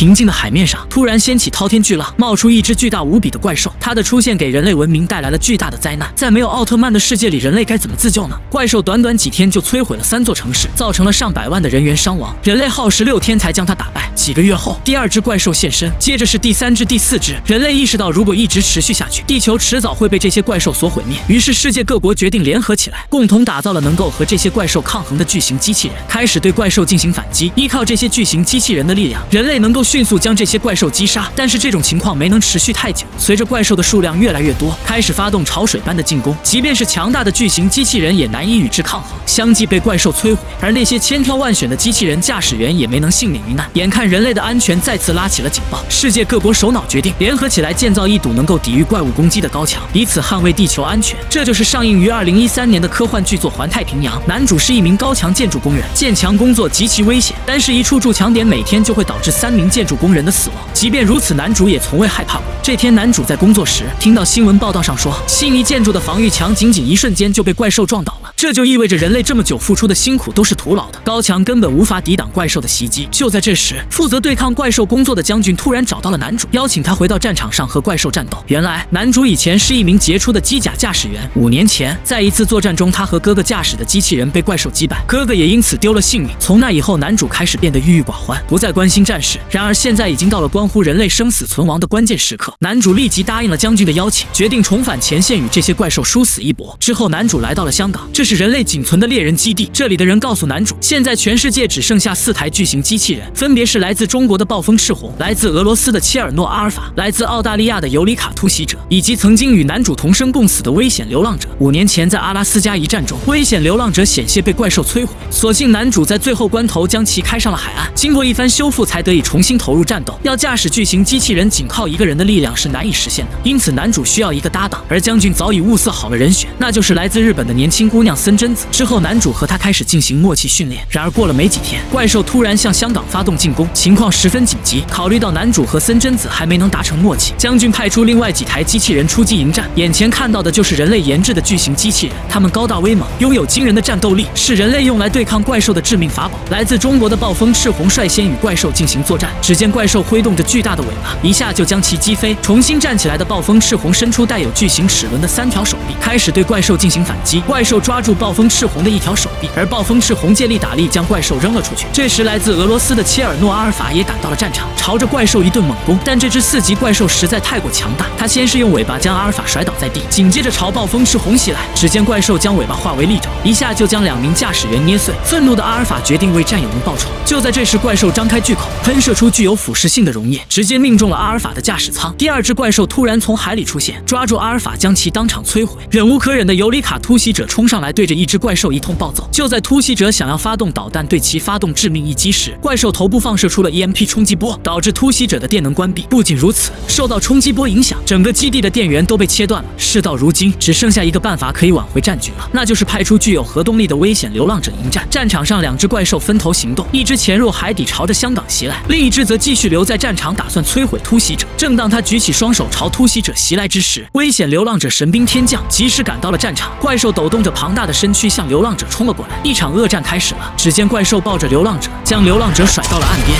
平静的海面上突然掀起滔天巨浪，冒出一只巨大无比的怪兽。它的出现给人类文明带来了巨大的灾难。在没有奥特曼的世界里，人类该怎么自救呢？怪兽短短几天就摧毁了3座城市，造成了上百万的人员伤亡。人类耗时6天才将它打败。几个月后，第2只怪兽现身，接着是第3只、第4只。人类意识到，如果一直持续下去，地球迟早会被这些怪兽所毁灭。于是，世界各国决定联合起来，共同打造了能够和这些怪兽抗衡的巨型机器人，开始对怪兽进行反击。依靠这些巨型机器人的力量，人类能够迅速将这些怪兽击杀。但是这种情况没能持续太久，随着怪兽的数量越来越多，开始发动潮水般的进攻。即便是强大的巨型机器人也难以与之抗衡，相继被怪兽摧毁。而那些千挑万选的机器人驾驶员也没能幸免于难。眼看人类的安全再次拉起了警报，世界各国首脑决定联合起来建造一堵能够抵御怪物攻击的高墙，以此捍卫地球安全。这就是上映于2013年的科幻巨作《环太平洋》。男主是一名高墙建筑工人，建墙工作极其危险，单是一处筑墙点每天就会导致3名建筑工人的死亡。即便如此，男主也从未害怕过。这天，男主在工作时听到新闻报道上说，悉尼建筑的防御墙仅一瞬间就被怪兽撞倒了。这就意味着人类这么久付出的辛苦都是徒劳的，高墙根本无法抵挡怪兽的袭击。就在这时，负责对抗怪兽工作的将军突然找到了男主，邀请他回到战场上和怪兽战斗。原来，男主以前是一名杰出的机甲驾驶员，5年前，在一次作战中，他和哥哥驾驶的机器人被怪兽击败，哥哥也因此丢了性命。从那以后，男主开始变得郁郁寡欢，不再关心战事。然而现在已经到了关乎人类生死存亡的关键时刻，男主立即答应了将军的邀请，决定重返前线与这些怪兽殊死一搏。之后，男主来到了香港，这是人类仅存的猎人基地。这里的人告诉男主，现在全世界只剩下4台巨型机器人，分别是来自中国的暴风赤红，来自俄罗斯的切尔诺阿尔法，来自澳大利亚的尤里卡突袭者，以及曾经与男主同生共死的危险流浪者。5年前，在阿拉斯加一战中，危险流浪者险些被怪兽摧毁，所幸男主在最后关头将其开上了海岸，经过一番修复才得以重新投入战斗。要驾驶巨型机器人，仅靠一个人的力量是难以实现的，因此男主需要一个搭档，而将军早已物色好了人选，那就是来自日本的年轻姑娘森贞子。之后，男主和她开始进行默契训练。然而过了没几天，怪兽突然向香港发动进攻，情况十分紧急。考虑到男主和森贞子还没能达成默契，将军派出另外几台机器人出击迎战。眼前看到的就是人类研制的巨型机器人，他们高大威猛，拥有惊人的战斗力，是人类用来对抗怪兽的致命法宝。来自中国的暴风赤红率先与怪兽进行作战，只见怪兽挥动着巨大的尾巴，一下就将其击飞。重新站起来的暴风赤红伸出带有巨型齿轮的3条手臂，开始对怪兽进行反击。怪兽抓住暴风赤红的1条手臂，而暴风赤红借力打力将怪兽扔了出去。这时，来自俄罗斯的切尔诺阿尔法也赶到了战场，朝着怪兽一顿猛攻。但这只4级怪兽实在太过强大，它先是用尾巴将阿尔法甩倒在地，紧接着朝暴风赤红袭来。只见怪兽将尾巴化为利爪，一下就将2名驾驶员捏碎。愤怒的阿尔法决定为战友们报仇。就在这时，怪兽张开巨口，喷射出具有腐蚀性的溶液，直接命中了阿尔法的驾驶舱。第2只怪兽突然从海里出现，抓住阿尔法将其当场摧毁。忍无可忍的尤里卡突袭者冲上来，对着一只怪兽一通暴揍。就在突袭者想要发动导弹对其发动致命一击时，怪兽头部放射出了 EMP 冲击波，导致突袭者的电能关闭。不仅如此，受到冲击波影响，整个基地的电源都被切断了。事到如今，只剩下一个办法可以挽回战局了，那就是派出具有核动力的危险流浪者迎战。战场上2只怪兽分头行动，一只潜入海底朝着香港袭来，另一只则继续留在战场打算摧毁突袭者。正当他举起双手朝突袭者袭来之时，危险流浪者神兵天降，及时赶到了战场。怪兽抖动着庞大的身躯向流浪者冲了过来，一场恶战开始了。只见怪兽抱着流浪者，将流浪者甩到了岸边。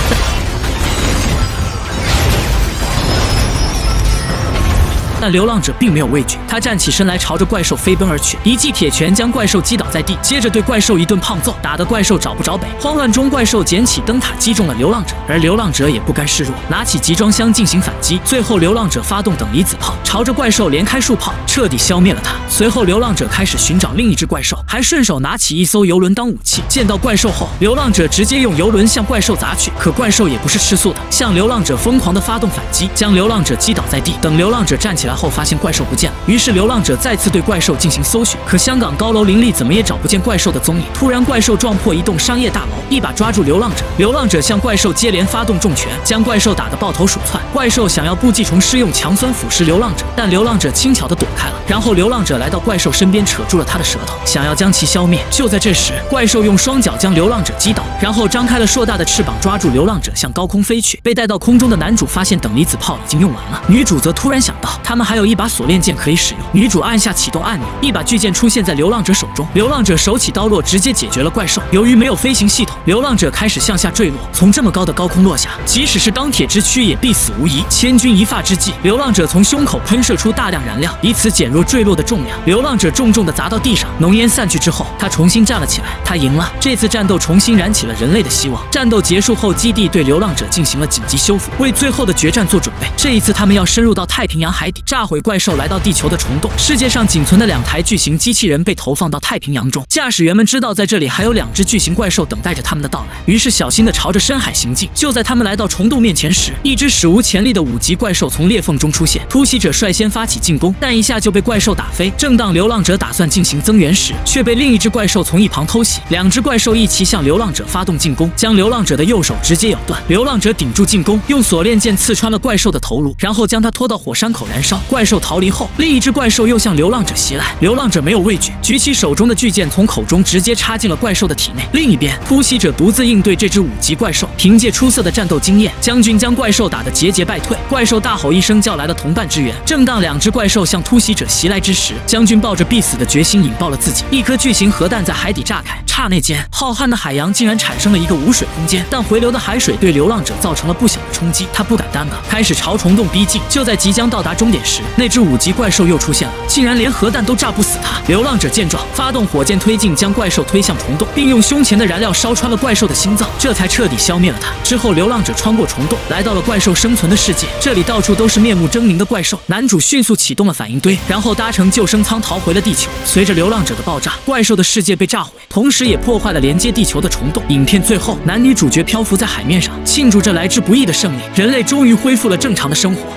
但流浪者并没有畏惧，他站起身来，朝着怪兽飞奔而去，一记铁拳将怪兽击倒在地，接着对怪兽一顿胖揍，打得怪兽找不着北。慌乱中，怪兽捡起灯塔击中了流浪者，而流浪者也不甘示弱，拿起集装箱进行反击。最后，流浪者发动等离子炮，朝着怪兽连开数炮，彻底消灭了他。随后，流浪者开始寻找另一只怪兽，还顺手拿起一艘游轮当武器。见到怪兽后，流浪者直接用游轮向怪兽砸去，可怪兽也不是吃素的，向流浪者疯狂地发动反击，将流浪者击倒在地。等流浪者站起来后，发现怪兽不见了，于是流浪者再次对怪兽进行搜寻，可香港高楼林立，怎么也找不见怪兽的踪影。突然，怪兽撞破一栋商业大楼，一把抓住流浪者，流浪者向怪兽接连发动重拳，将怪兽打得抱头鼠窜。怪兽想要不计虫施用强酸腐蚀流浪者，但流浪者轻巧地躲开了。然后流浪者来到怪兽身边，扯住了他的舌头，想要将其消灭。就在这时，怪兽用双脚将流浪者击倒，然后张开了硕大的翅膀抓住流浪者向高空飞去。被带到空中的男主发现等离子炮已经用完了，女主则突然想到，他们们还有一把锁链剑可以使用。女主按下启动按钮，一把巨剑出现在流浪者手中。流浪者手起刀落，直接解决了怪兽。由于没有飞行系统，流浪者开始向下坠落，从这么高的高空落下，即使是钢铁之躯也必死无疑。千钧一发之际，流浪者从胸口喷射出大量燃料，以此减弱坠落的重量。流浪者重重地砸到地上，浓烟散去之后，他重新站了起来。他赢了，这次战斗重新燃起了人类的希望。战斗结束后，基地对流浪者进行了紧急修复，为最后的决战做准备。这一次，他们要深入到太平洋海底，炸毁怪兽来到地球的虫洞。世界上仅存的2台巨型机器人被投放到太平洋中，驾驶员们知道在这里还有2只巨型怪兽等待着他们的到来，于是小心地朝着深海行进。就在他们来到虫洞面前时，一只史无前例的5级怪兽从裂缝中出现，突袭者率先发起进攻，但一下就被怪兽打飞。正当流浪者打算进行增援时，却被另一只怪兽从一旁偷袭。2只怪兽一起向流浪者发动进攻，将流浪者的右手直接咬断。流浪者顶住进攻，用锁链剑刺穿了怪兽的头颅，然后将它拖到火山口燃烧。怪兽逃离后，另一只怪兽又向流浪者袭来。流浪者没有畏惧，举起手中的巨剑，从口中直接插进了怪兽的体内。另一边，突袭者独自应对这只5级怪兽，凭借出色的战斗经验，将军将怪兽打得节节败退。怪兽大吼一声，叫来了同伴支援。正当2只怪兽向突袭者袭来之时，将军抱着必死的决心引爆了自己，一颗巨型核弹在海底炸开。刹那间，浩瀚的海洋竟然产生了一个无水空间，但回流的海水对流浪者造成了不小的冲击。他不敢耽搁，开始朝虫洞逼近。就在即将到达终点时，那只5级怪兽又出现了，竟然连核弹都炸不死他。流浪者见状，发动火箭推进，将怪兽推向虫洞，并用胸前的燃料烧穿了怪兽的心脏，这才彻底消灭了他。之后，流浪者穿过虫洞，来到了怪兽生存的世界，这里到处都是面目狰狞的怪兽。男主迅速启动了反应堆，然后搭乘救生舱逃回了地球。随着流浪者的爆炸，怪兽的世界被炸毁，同时也破坏了连接地球的虫洞。影片最后，男女主角漂浮在海面上，庆祝着来之不易的胜利，人类终于恢复了正常的生活。